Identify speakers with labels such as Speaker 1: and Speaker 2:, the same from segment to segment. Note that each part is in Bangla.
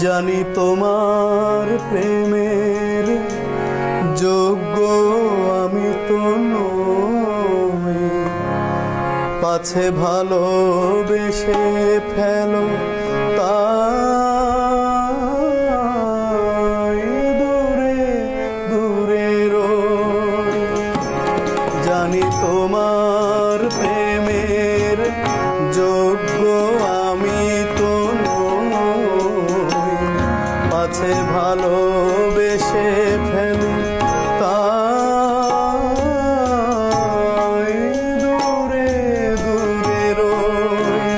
Speaker 1: জানি তোমার প্রেমের যোগ্য আমি তো নই, পাছে ভালোবেসে ফেলো তাই দূরে দূরে রই। জানি তোমার প্রেমের যোগ্য আমি তো নই, পাছে ভালোবেসে ফেলো তাই দূরে দূরে রই।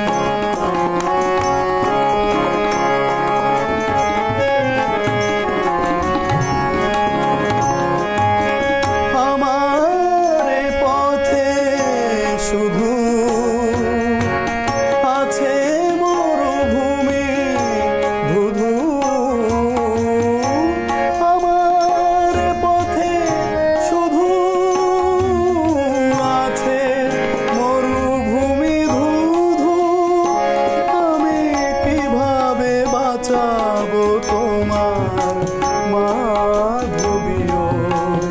Speaker 1: আমার পথে শুধু আছে মরুভূমি ধুধু, আমার পথে শুধু আছে মরুভূমি ধুধু। আমি কিভাবে বাঁচাবো তোমার মাধবী ওই,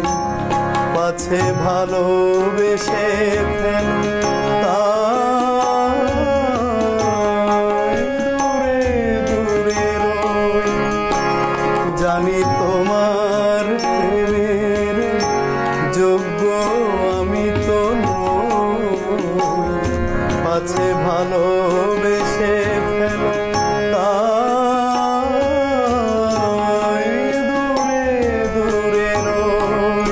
Speaker 1: পাছে ভালোবেসে ফেলো তাই দূরে দূরে রই। জানি তোমার প্রেমের যোগ্য আমি তো নই, পাছে ভালোবেসে ফেলো তাই দূরে দূরে রই।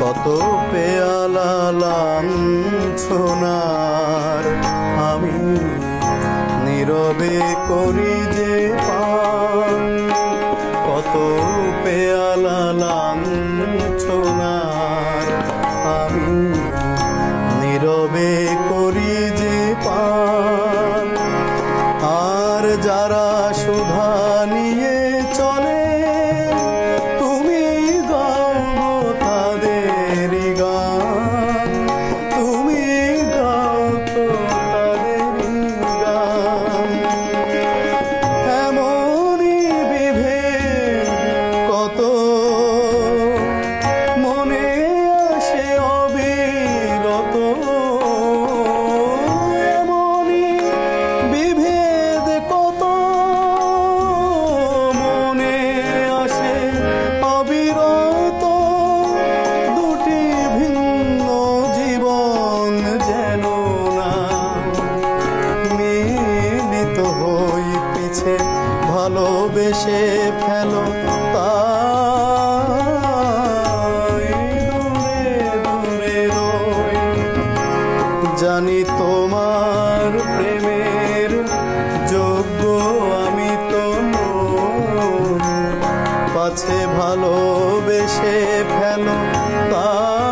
Speaker 1: কত পেয়ালা লাঞ্ছনার আমি নীরবে করি যে পান, কত পেয়ালা লাঞ্ছনার আমি নীরবে করি যে পান। আর যারা সুধা নিয়ে চলে তুমি গাও গো তাদেরই গান, তুমি গাও তো তাদেরই গান। এমনই বিভেদ কত মনে আসে অবিরত, এমনই বিভেদ কত মনে আসে অবিরত। দুটি ভিন্ন জীবন যেন না মিলিত হই, পিছে ভালোবেসে ফেলো তাই দূরে দূরে রই। জানি তোমার প্রেমের যোগ্য আমি তো নই, পাছে ভালোবেসে ফেলো তাই